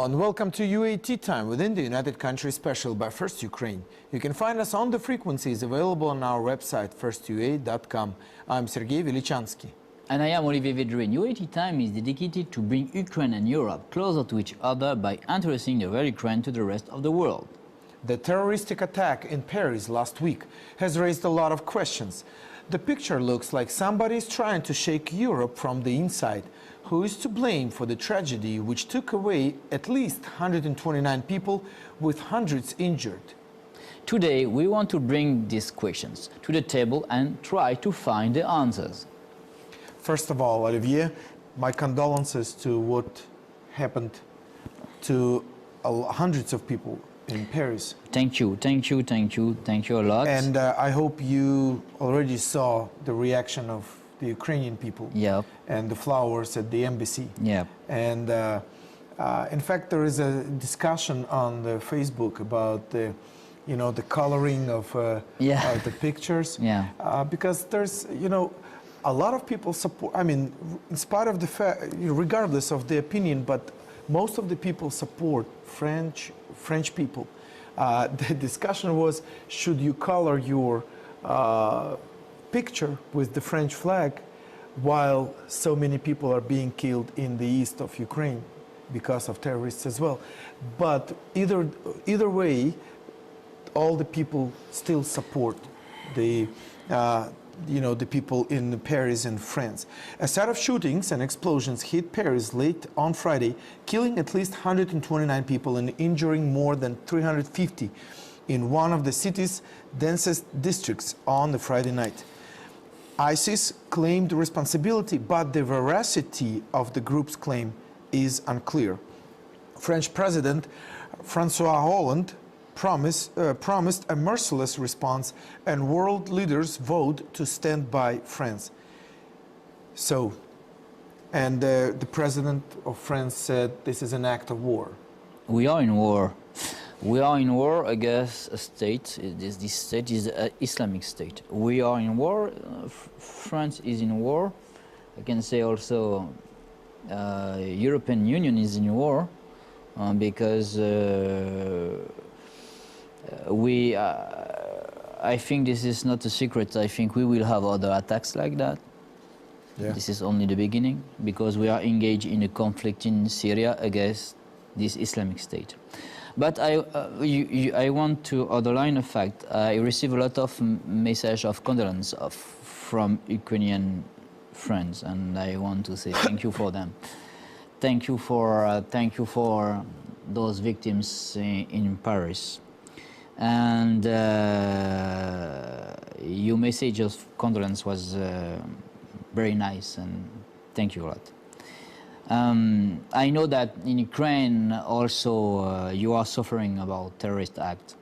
Hello and welcome to UAT Time within the United Countries Special by First Ukraine. You can find us on the frequencies available on our website firstua.com. I'm Sergei Velichansky. And I am Olivier Vedrin. UAT Time is dedicated to bring Ukraine and Europe closer to each other by introducing the real Ukraine to the rest of the world. The terroristic attack in Paris last week has raised a lot of questions. The picture looks like somebody is trying to shake Europe from the inside. Who is to blame for the tragedy which took away at least 129 people with hundreds injured? Today we want to bring these questions to the table and try to find the answers. First of all, Olivier, my condolences to what happened to hundreds of people in Paris. Thank you a lot. And I hope you already saw the reaction of the Ukrainian people. Yep. And the flowers at the embassy. Yep. And in fact, there is a discussion on the Facebook about the, the coloring of the pictures. Yeah. Because there's, a lot of people support. I mean, in spite of the fact, regardless of the opinion, but most of the people support French people. The discussion was, should you color your picture with the French flag while so many people are being killed in the east of Ukraine because of terrorists as well. But either way, all the people still support the the people in Paris and France. A set of shootings and explosions hit Paris late on Friday, killing at least 129 people and injuring more than 350 in one of the city's densest districts on the Friday night. ISIS claimed responsibility, but the veracity of the group's claim is unclear. French President François Hollande promised a merciless response, and world leaders vowed to stand by France. So, and the President of France said this is an act of war. We are in war. We are in war against a state. This state is an Islamic state. We are in war. France is in war. I can say also European Union is in war because I think this is not a secret. I think we will have other attacks like that. Yeah. This is only the beginning because we are engaged in a conflict in Syria against this Islamic state. But I want to underline a fact. I receive a lot of messages of condolence from Ukrainian friends, and I want to say thank you for them. Thank you for those victims in Paris. And your message of condolence was very nice, and thank you a lot. I know that in Ukraine also you are suffering about terrorist act,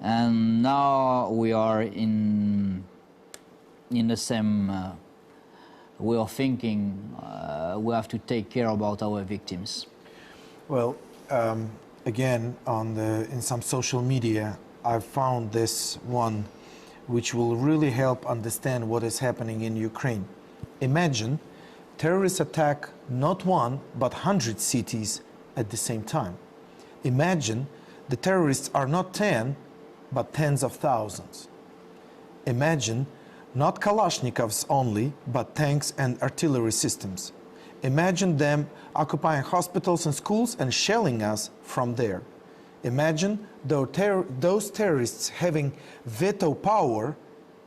and now we are in the same way of thinking. We have to take care about our victims. Well, again, in some social media, I've found this one, which will really help understand what is happening in Ukraine. Imagine terrorists attack not one, but 100 cities at the same time. Imagine the terrorists are not 10, but tens of thousands. Imagine not Kalashnikovs only, but tanks and artillery systems. Imagine them occupying hospitals and schools and shelling us from there. Imagine those terrorists having veto power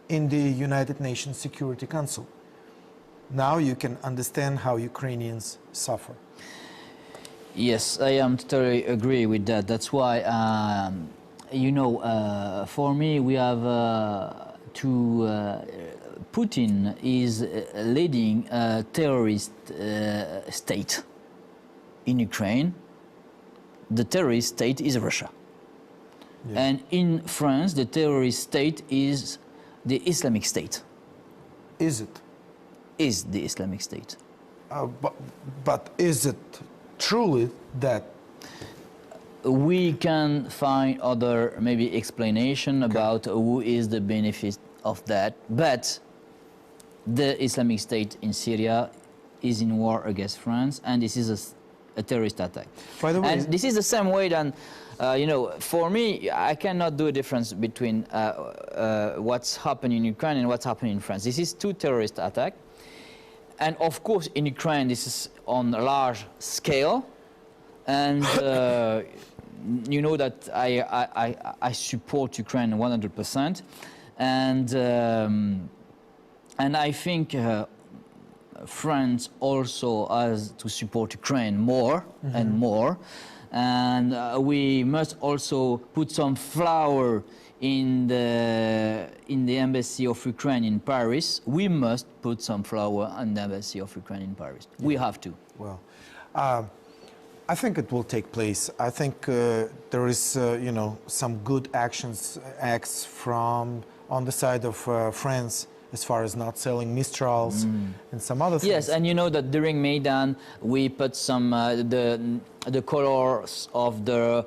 in the United Nations Security Council. Now you can understand how Ukrainians suffer. Yes, I am totally agree with that. That's why, for me, we have Putin is leading a terrorist state in Ukraine. The terrorist state is Russia. Yeah. And in France, the terrorist state is the Islamic State. Is it? Is the Islamic State. But is it truly that? We can find other maybe explanation about who is the benefit of that, but the Islamic State in Syria is in war against France, and this is a terrorist attack. By the way, And this is the same way that, you know, for me, I cannot do a difference between what's happening in Ukraine and what's happening in France. This is two terrorist attacks. And of course, in Ukraine, this is on a large scale. And you know that I support Ukraine 100%. And I think France also has to support Ukraine more and more. And we must also put some flower in the embassy of Ukraine in Paris. We must put some flower in the embassy of Ukraine in Paris. Yeah. We have to. Well, I think it will take place. I think there is, you know, some good acts from on the side of France, as far as not selling Mistrals and some other things. Yes, and you know that during Maidan we put some the colors of the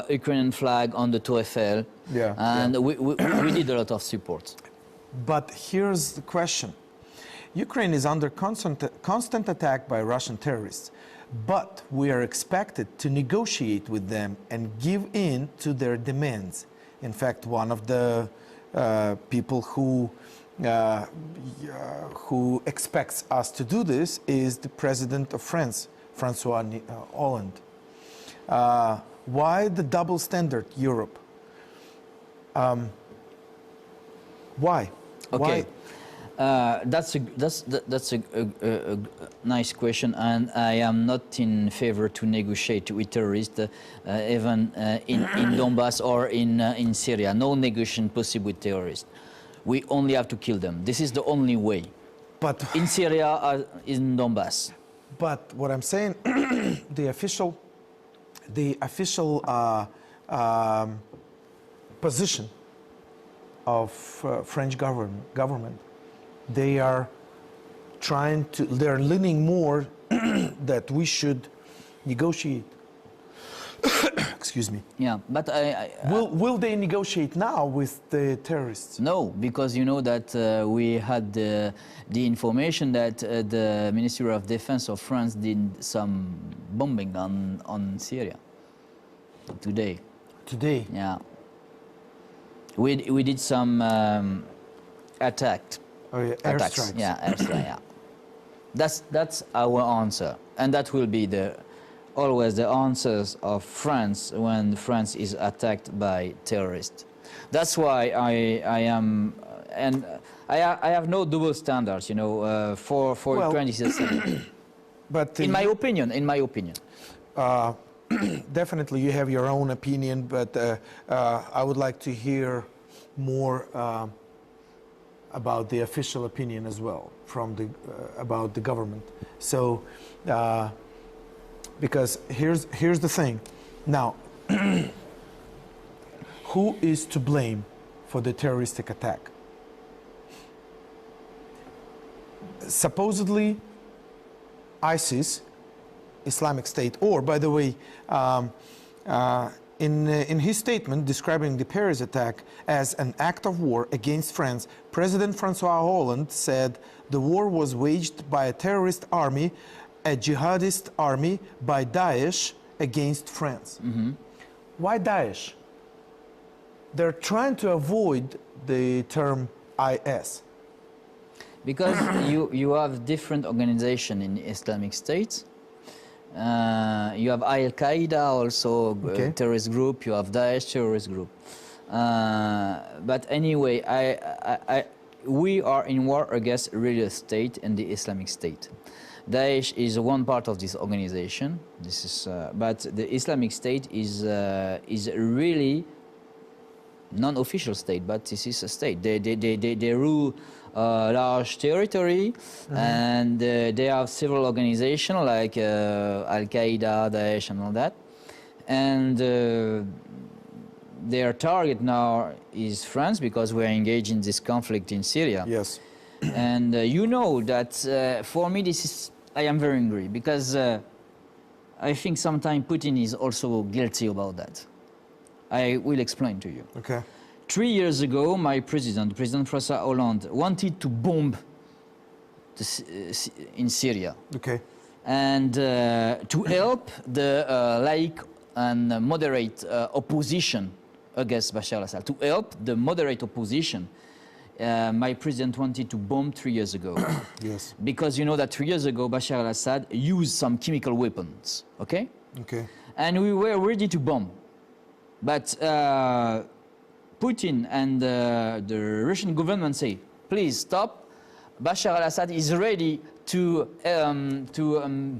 Ukrainian flag on the Tour Eiffel. Yeah, and we did a lot of support. But here's the question: Ukraine is under constant attack by Russian terrorists, but we are expected to negotiate with them and give in to their demands. In fact, one of the people who expects us to do this is the President of France, Francois Hollande. Why the double standard, Europe? Why? Okay. Why? That's a nice question, and I am not in favor to negotiate with terrorists, even in Donbass or in Syria. No negotiation possible with terrorists. We only have to kill them. This is the only way. But in Syria or in Donbass. But what I'm saying, the official position of French government, they are they're leaning more that we should negotiate. Excuse me. Yeah, but will they negotiate now with the terrorists? No, because you know that we had the information that the Ministry of Defense of France did some bombing on Syria today. Today? Yeah. We did some attacks. Oh, yeah, airstrikes. Yeah, airstrike. Yeah. That's our answer, and that will be always the answers of France when France is attacked by terrorists. That's why I am, and I have no double standards, you know, for well, Ukraine is the same. But in my opinion, definitely you have your own opinion, but I would like to hear more about the official opinion as well from about the government. So. Because here's the thing. Now, who is to blame for the terroristic attack? Supposedly, ISIS, Islamic State, or by the way, in his statement describing the Paris attack as an act of war against France, President Francois Hollande said the war was waged by a terrorist army, a jihadist army by Daesh against France. Mm-hmm. Why Daesh? They're trying to avoid the term IS. Because you have different organizations in Islamic State. You have Al-Qaeda also, okay, terrorist group. You have Daesh terrorist group. But anyway, we are in war against religious state and the Islamic State. Daesh is one part of this organization. This is, but the Islamic State is really non-official state, but this is a state. They rule large territory, and they have several organizations like Al-Qaeda, Daesh, and all that. And their target now is France because we are engaged in this conflict in Syria. Yes. And you know that for me this is, I am very angry because I think sometimes Putin is also guilty about that. I will explain to you. Okay. 3 years ago, my President Francois Hollande, wanted to bomb in Syria. Okay. and to help the laïc and moderate opposition against Bashar al-Assad. To help the moderate opposition, my president wanted to bomb 3 years ago. Yes. Because you know that 3 years ago, Bashar al-Assad used some chemical weapons, okay? Okay. And we were ready to bomb. But Putin and the Russian government say, please stop. Bashar al-Assad is ready to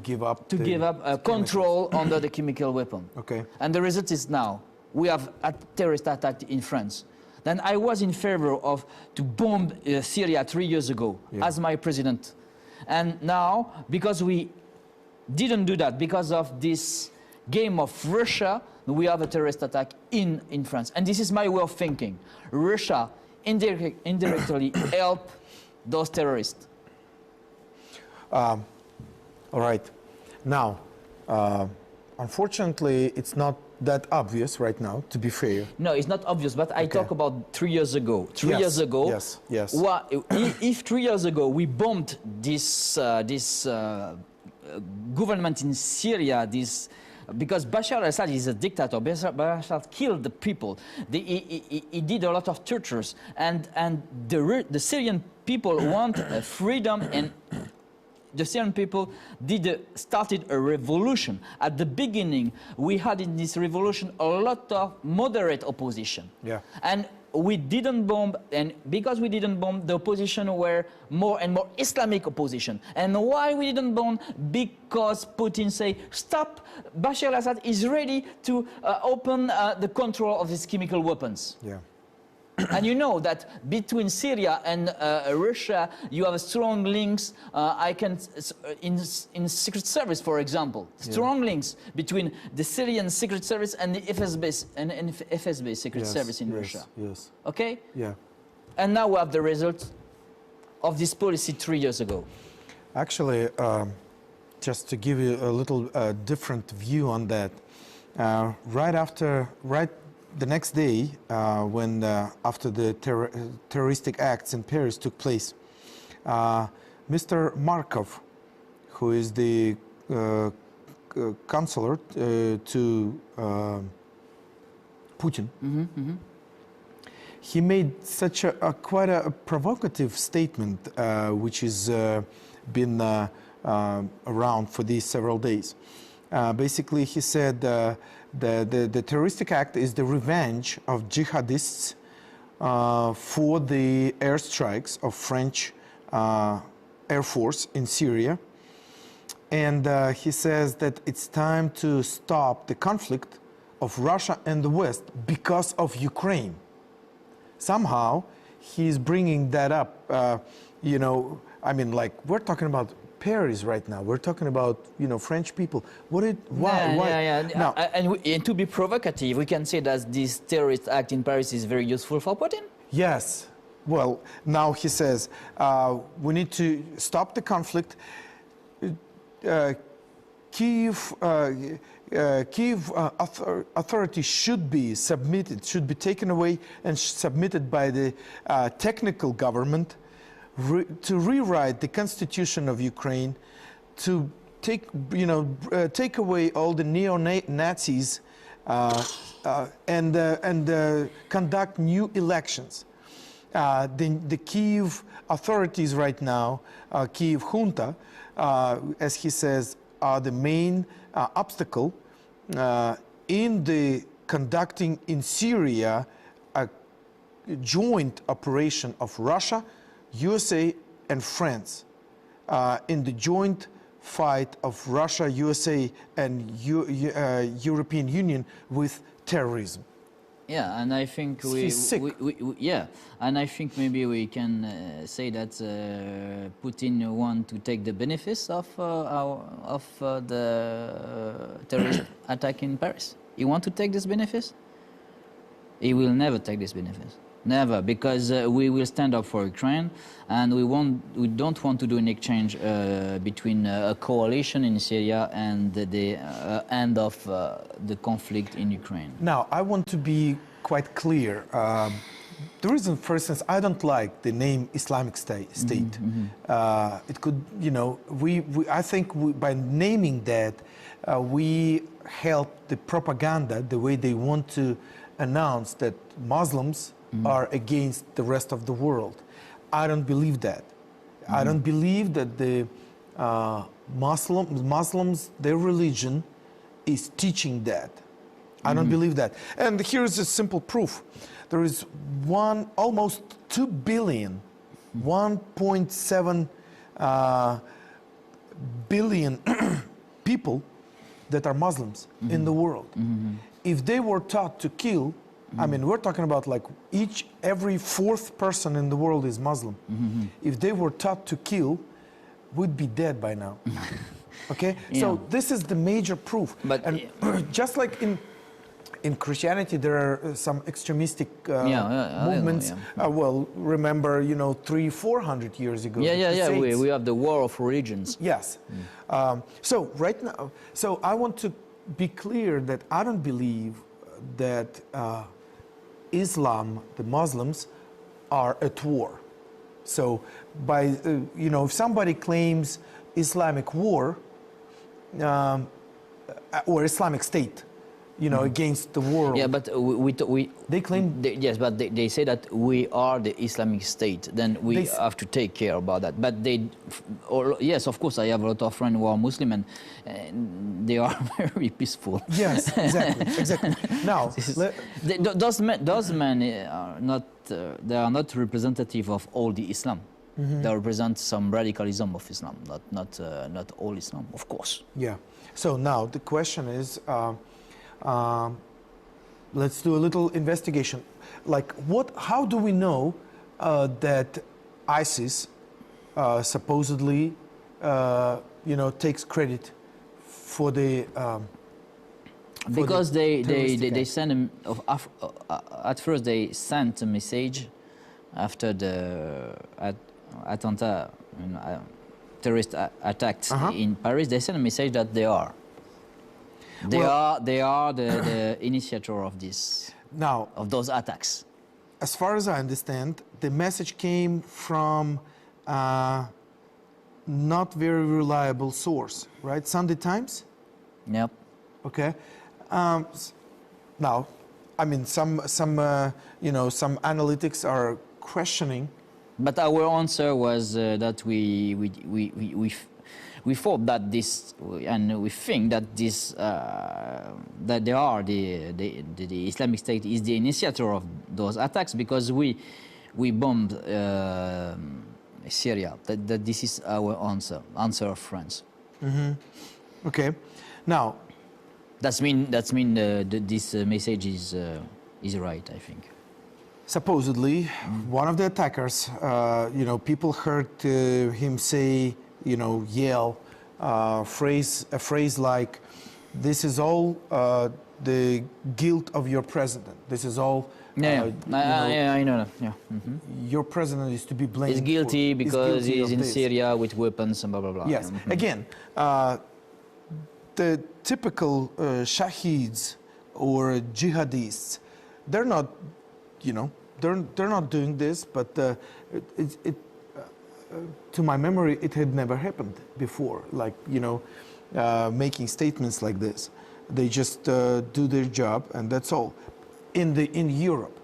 Give up. control under the chemical weapon. Okay. And the result is now we have a terrorist attack in France. Then I was in favor of to bomb Syria 3 years ago as my president. And now, because we didn't do that, because of this game of Russia, we have a terrorist attack in France. And this is my way of thinking. Russia indirectly help those terrorists. All right. Now, unfortunately, it's not that obvious right now, to be fair. No, it's not obvious, but I talk about 3 years ago. 3 years ago, yes. If 3 years ago we bombed this government in Syria, because Bashar al-Assad is a dictator. Bashar al-Assad killed the people. He did a lot of tortures, and the Syrian people want freedom, and the Syrian people started a revolution. At the beginning, we had in this revolution a lot of moderate opposition. Yeah. And we didn't bomb, and because we didn't bomb, the opposition were more and more Islamic opposition. And why we didn't bomb? Because Putin say, stop, Bashar al-Assad is ready to open the control of his chemical weapons. Yeah. And you know that between Syria and Russia, you have strong links. In secret service, for example, strong links between the Syrian secret service and the FSB secret service in Russia. Yes. Okay. Yeah. And now we have the result of this policy 3 years ago. Actually, just to give you a little different view on that, the next day, after the terroristic acts in Paris took place, Mr. Markov, who is the counselor to Putin, he made such quite a provocative statement, which has been around for these several days. Basically, he said the terroristic act is the revenge of jihadists for the airstrikes of French Air Force in Syria. And he says that it's time to stop the conflict of Russia and the West because of Ukraine. Somehow, he's bringing that up. I mean, like, we're talking about Paris right now. We're talking about, French people. Why? Now, and to be provocative, we can say that this terrorist act in Paris is very useful for Putin. Yes. Well, now he says we need to stop the conflict. Kiev authorities should be taken away and submitted by the technical government to rewrite the constitution of Ukraine, to take away all the neo-Nazis and conduct new elections. The Kiev authorities right now, Kiev junta, as he says, are the main obstacle in the conducting in Syria a joint operation of Russia, USA and France in the joint fight of Russia, USA and European Union with terrorism. Yeah, and I think and I think maybe we can say that Putin want to take the benefits of the terrorist attack in Paris. He want to take this benefits. He will never take this benefits. Never, because we will stand up for Ukraine, and we don't want to do an exchange between a coalition in Syria and the end of the conflict in Ukraine. Now, I want to be quite clear. the reason, for instance, I don't like the name Islamic State. It could, you know, I think by naming that, we help the propaganda the way they want to announce that Muslims are against the rest of the world. I don't believe that. I don't believe that the Muslims, their religion, is teaching that. I don't believe that. And here's a simple proof. There is almost 2 billion, 1.7 billion people that are Muslims in the world. If they were taught to kill, I mean, we're talking about like every fourth person in the world is Muslim. If they were taught to kill, we'd be dead by now. Okay? Yeah. So this is the major proof. But and just like in Christianity, there are some extremistic movements. Well, remember, you know, 300-400 years ago. We have the war of religions. Yes. So right now, so I want to be clear that I don't believe that Islam, the Muslims, are at war. So by, you know, if somebody claims Islamic war or Islamic State, you know, against the world. Yeah, but they claim. Yes, but they say that we are the Islamic State. Then we have to take care about that. But yes, of course, I have a lot of friends who are Muslim, and they are very peaceful. Yes, exactly. Now, those men are not. They are not representative of all the Islam. They represent some radicalism of Islam, not all Islam, of course. Yeah. So now the question is. Let's do a little investigation. Like, how do we know that ISIS supposedly, you know, takes credit for the because they send at first they sent a message after the terrorist attacks in Paris. They sent a message that they are. They are the initiator of this. Now, of those attacks. As far as I understand, the message came from not very reliable source, right? Sunday Times. Yep. Okay. Now, I mean, some you know, some analytics are questioning. But our answer was that we thought that this, and we think that this, that they are the Islamic State is the initiator of those attacks because we bombed Syria. That this is our answer of France. Okay, now. This message is right, I think. Supposedly, one of the attackers, you know, people heard him say, you know, yell a phrase like, "This is all the guilt of your president. This is all." I know that. Yeah. Your president is to be blamed. He's guilty because he's in Syria with weapons and blah blah blah. Yes. Again, the typical shaheeds or jihadists, they're not, you know, they're not doing this, but to my memory, it had never happened before. Like, you know, making statements like this, they just do their job, and that's all. In Europe,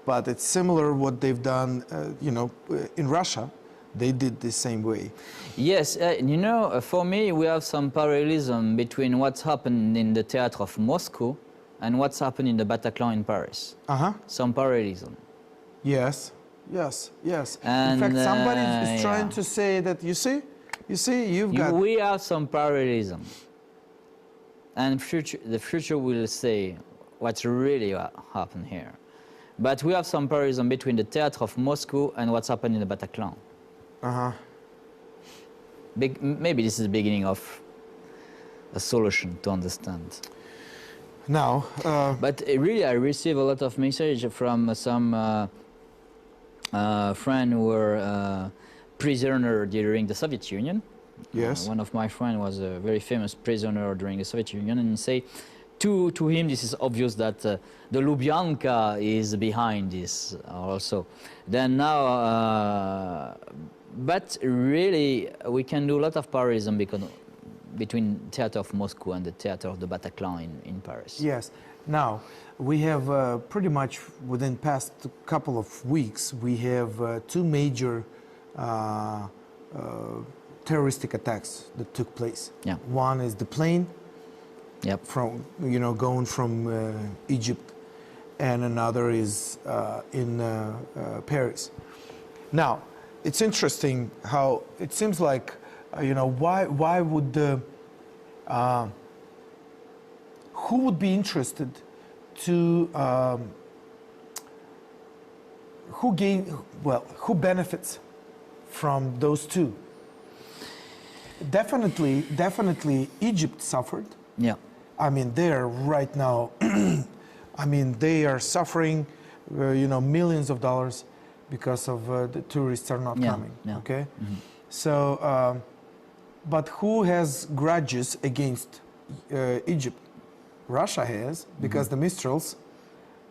but it's similar what they've done, you know, in Russia. They did the same way. Yes, you know, for me, we have some parallelism between what's happened in the Theatre of Moscow and what's happened in the Bataclan in Paris. Some parallelism. Yes. And, in fact, somebody is trying to say that, you see, we have some parallelism. And the future will say what's really happened here. But we have some parallelism between the Theatre of Moscow and what's happened in the Bataclan. Maybe this is the beginning of a solution to understand. Now, but really, I receive a lot of messages from some friends who were prisoners during the Soviet Union. Yes. One of my friends was a very famous prisoner during the Soviet Union, and say To him, this is obvious that the Lubyanka is behind this also. Then now, but really, we can do a lot of parallelism between Theater of Moscow and the Theater of the Bataclan in Paris. Yes. Now, we have pretty much within past couple of weeks, we have two major terroristic attacks that took place. Yeah. One is the plane Yep. from, going from Egypt, and another is in Paris. Now, it's interesting how it seems like, why would the, who would be interested to, who benefits from those two? Definitely Egypt suffered. Yeah. I mean, they're right now, they are suffering, millions of dollars because of the tourists are not coming, yeah. okay? Mm-hmm. So, but who has grudges against Egypt? Russia has, because the Mistrals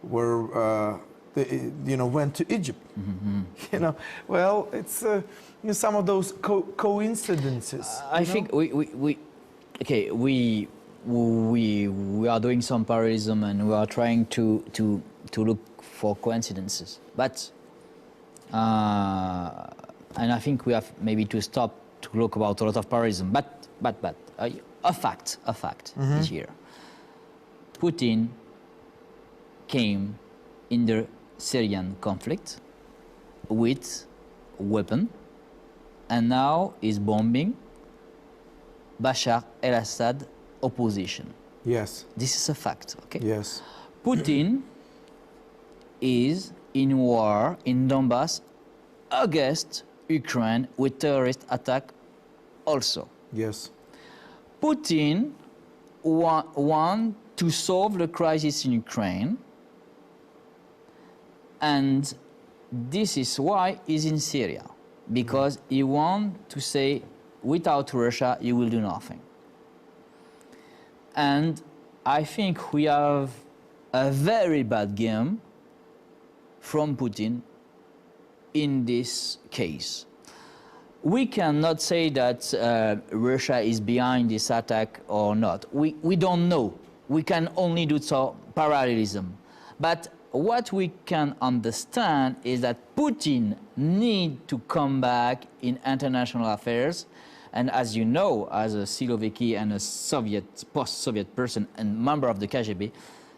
were, went to Egypt. Mm-hmm. Well, it's some of those coincidences. I think we are doing some parallelism and we are trying to look for coincidences. But and I think we have maybe to stop to look about a lot of parallelism. But a fact Mm-hmm. is here. Putin came in the Syrian conflict with weapon, and now is bombing Bashar al-Assad opposition. Yes. This is a fact, okay? Yes. Putin is in war in Donbass against Ukraine with terrorist attack also. Yes. Putin want to solve the crisis in Ukraine, and this is why he's in Syria, because he want to say, without Russia, you will do nothing. And I think we have a very bad game from Putin in this case. We cannot say that Russia is behind this attack or not. We don't know. We can only do so parallelism. But what we can understand is that Putin needs to come back in international affairs. And as you know, as a Slovaki and a post-Soviet person and member of the KGB,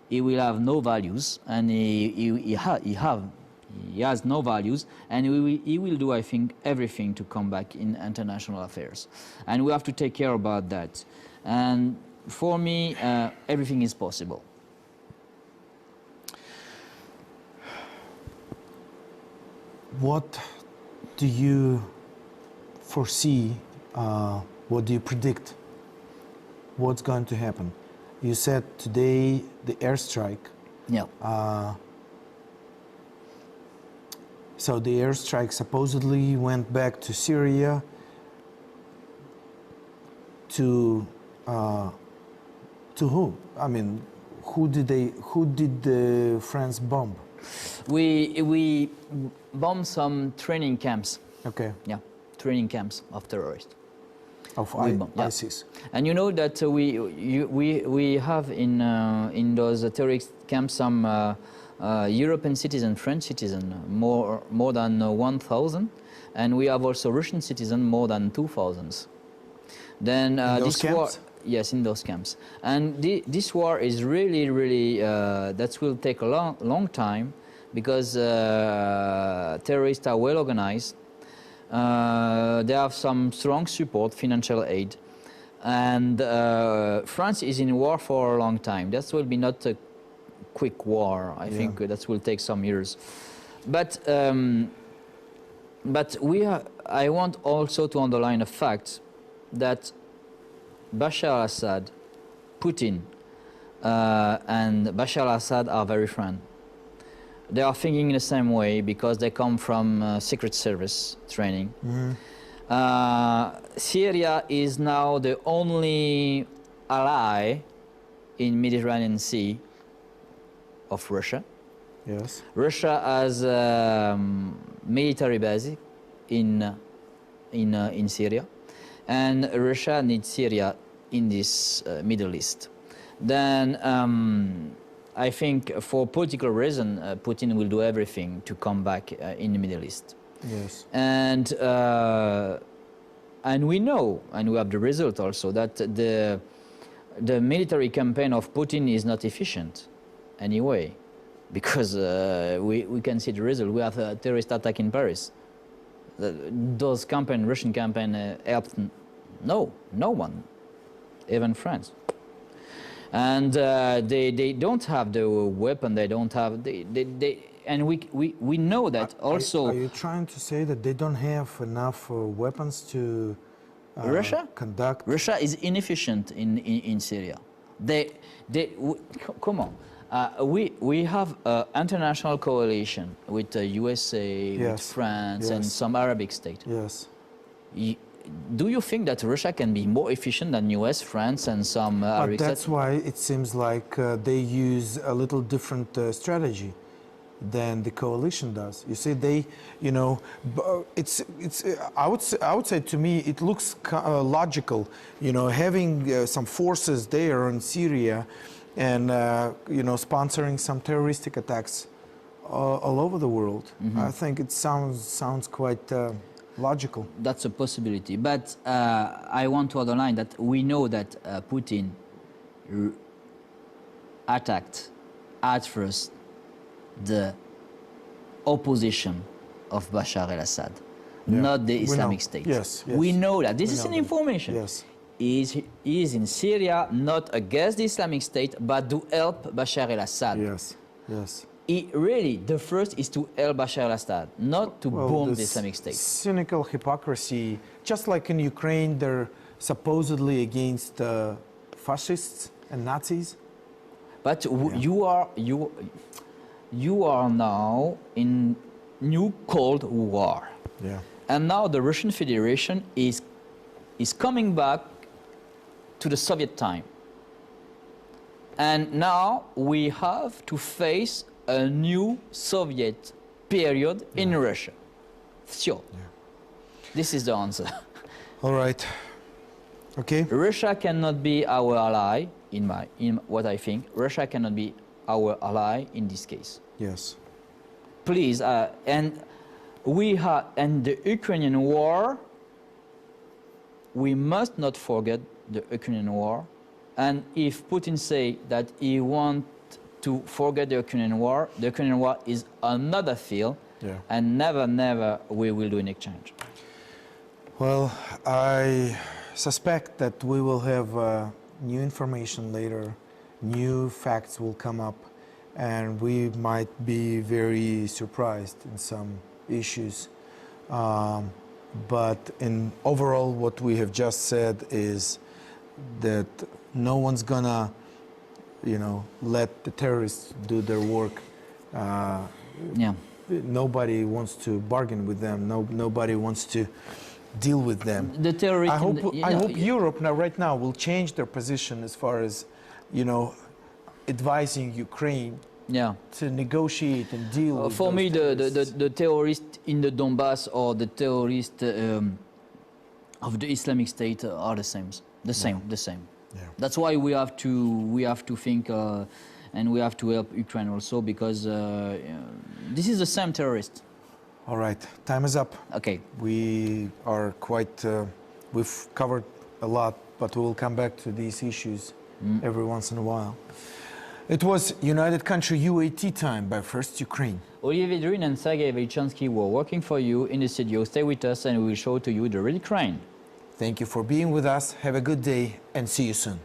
he will have no values, and he has no values, and he will do, I think, everything to come back in international affairs. And we have to take care about that. And for me, everything is possible. What do you foresee? What do you predict? What's going to happen? You said today the airstrike. Yeah. So the airstrike supposedly went back to Syria. To who? I mean, who did France bomb? We bombed some training camps. Okay. Yeah, training camps of terrorists. Of Yeah. ISIS. And you know that we have in those terrorist camps some European citizen, French citizen, more than 1,000, and we have also Russian citizen, more than 2,000. Then those this camps? war, yes, in those camps, and this war is really that will take a long time, because terrorists are well organized. They have some strong support, financial aid, and France is in war for a long time. That will be not a quick war. I think that will take some years. But I want also to underline a fact that Bashar al-Assad, Putin, and Bashar al-Assad are very friends. They are thinking in the same way because they come from secret service training. Mm-hmm. Syria is now the only ally in Mediterranean Sea of Russia. Yes. Russia has military base in Syria, and Russia needs Syria in this Middle East. Then I think for political reason, Putin will do everything to come back in the Middle East. Yes. And we know, and we have the result also, that the military campaign of Putin is not efficient anyway, because we can see the result. We have a terrorist attack in Paris. Those campaign, Russian campaign, helped no one, even France. And they don't have the weapon. They don't have and we know that also. Are you trying to say that they don't have enough weapons to Russia conduct? Russia is inefficient in Syria. Come on. We have an international coalition with the USA, Yes. with France, Yes. and some Arabic states. Yes. Do you think that Russia can be more efficient than US, France, and some But Arabic that's states? why it seems like they use a little different strategy than the coalition does. You see, they, you know, it's. I would say to me, it looks logical. You know, having some forces there in Syria, and you know, sponsoring some terroristic attacks all over the world. Mm-hmm. I think it sounds quite logical. That's a possibility. But I want to underline that we know that Putin attacked at first the opposition of Bashar al-Assad, Yeah. not the We Islamic know. State. Yes, yes. We know that. This We is know an that. information. Yes. He is in Syria not against the Islamic State, but to help Bashar al-Assad. Yes. Yes. He really, the first is to help Bashar al-Assad, not to bomb the this Islamic State. Cynical hypocrisy, just like in Ukraine, they're supposedly against fascists and Nazis. But you are now in new Cold War, Yeah. and now the Russian Federation is coming back to the Soviet time, and now we have to face a new Soviet period in Russia. Sure. This is the answer. All right. Okay. Russia cannot be our ally, in what I think. Russia cannot be our ally in this case. Yes. Please, and the Ukrainian war, we must not forget the Ukrainian war. And if Putin say that he wants to forget the Ukrainian war is another field, Yeah. and never we will do an exchange. Well, I suspect that we will have new information later, new facts will come up, and we might be very surprised in some issues. But in overall, what we have just said is that no one's gonna, you know, let the terrorists do their work. Yeah. Nobody wants to bargain with them. Nobody wants to deal with them. The terrorists. I hope Europe right now will change their position as far as, you know, advising Ukraine Yeah. to negotiate and deal with For those me, terrorists. the terrorists in the Donbass or the terrorists of the Islamic State are the same. The same. Yeah. That's why we have to think and we have to help Ukraine also, because this is the same terrorist. All right, time is up. Okay. We are quite, we've covered a lot, but we will come back to these issues every once in a while. It was United Country UAT time by First Ukraine. Olivier Drin and Sergei Velichansky were working for you in the studio. Stay with us and we will show to you the real Ukraine. Thank you for being with us. Have a good day and see you soon.